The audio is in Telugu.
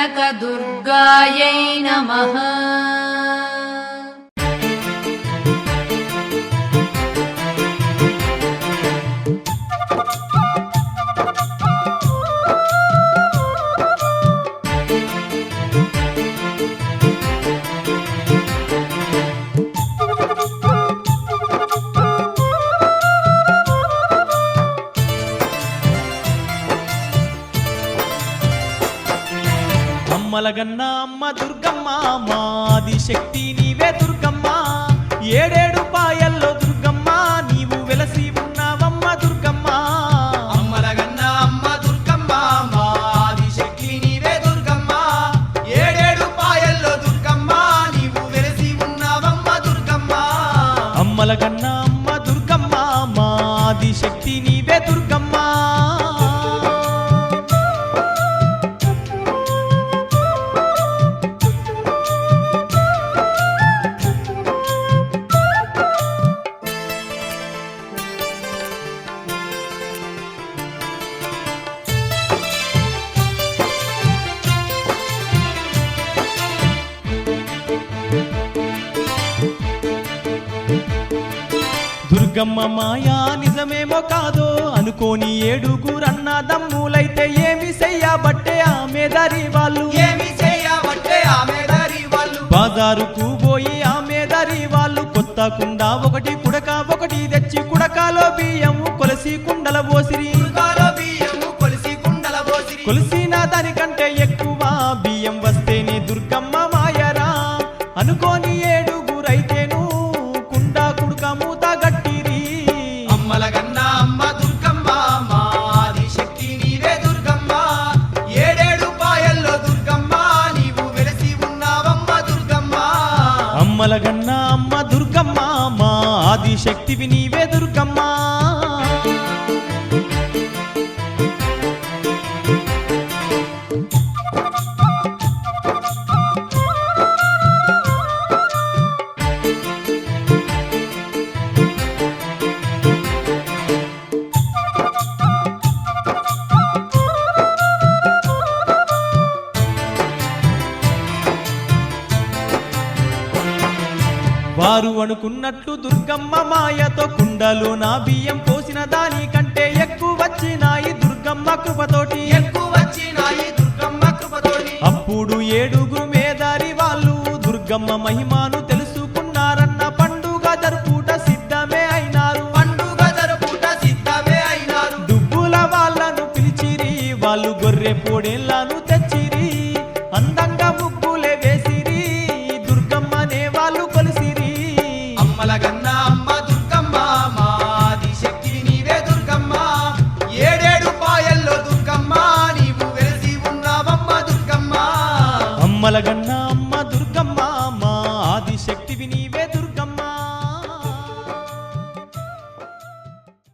కనకదుర్గాయై నమః. అమ్మలగన్న అమ్మ దుర్గమ్మ మాది శక్తి నీవే దుర్గమ్మ. ఏడేడు పాయల్లో దుర్గమ్మ నీవు వెలసి ఉన్నావమ్మ దుర్గమ్మ. అమ్మలగన్న అమ్మ దుర్గమ్మ మాది శక్తి నీవే దుర్గమ్మ. ఏడేడు పాయల్లో దుర్గమ్మ నీవు వెలసి ఉన్నావమ్మ దుర్గమ్మ. అమ్మలగన్న అమ్మ దుర్గమ్మ మాది శక్తి నీవే దుర్గమ్మ. దుర్గమ్మ మాయా నిజమేమో కాదో అనుకోని ఏడుగురన్న దమ్ములైతే ఏమి చెయ్యబట్టే ఆమె దారి వాళ్ళు. ఏమి చేయబట్టే ఆమె దారి వాళ్ళు. బాజారుకు పోయి ఆమె దారి వాళ్ళు కొత్త కుండ ఒకటి కుడక ఒకటి తెచ్చి కుడకాలో బియ్యము కొలసి కుండల పోసిరి. కుడకాలో బియ్యము కొలిసి కుండల పోసిరి. కొలిసిన దానికంటే ఎక్కువ బియ్యం వస్తేనే దుర్గమ్మ మాయరా అనుకోని ఏడుగురైతేను కుండ కుడక మూత గట్టిరి. అమ్మలగన్న అమ్మ దుర్గమ్మ మాది శక్తి నీవే దుర్గమ్మ. ఏడేడు పాయల్లో దుర్గమ్మ నీవు వెలసి ఉన్నావమ్మ దుర్గమ్మ. అమ్మలగన్న అమ్మ దుర్గమ్మ మా ఆది శక్తివి నీవే దుర్గమ్మ. వారు అనుకున్నట్లు దుర్గమ్మ మాయతో కుండలో నా బియ్యం పోసిన దానికంటే ఎక్కువ వచ్చినాయి దుర్గమ్మ కృపతోటి. ఎక్కువ వచ్చినాయి దుర్గమ్మ కృపతోటి. అప్పుడు ఏడుగురు మేదారి వాళ్ళు దుర్గమ్మ మహిమను తెలుసుకున్నారన్న పండుగ జరుపుట సిద్ధమే అయినారు. పండుగ జరుపుట సిద్ధమే అయినారు. దుబ్బుల వాళ్ళను పిలిచిరి వాళ్ళు గొర్రె పొడేళ్లను తెచ్చిరి. అందంగా ముగ్గులే వేసిరి దుర్గమ్మనే వాళ్ళు కొలిసిరి. అమ్మలగన్న అమ్మ దుర్గమ్మ మాది శక్తి నీవే దుర్గమ్మ. ఏడేడు పాయల్లో దుర్గమ్మ నీవు వెలసి ఉన్నావమ్మ దుర్గమ్మ. అమ్మలగన్న అమ్మ దుర్గమ్మ మా ఆది శక్తివి నీవే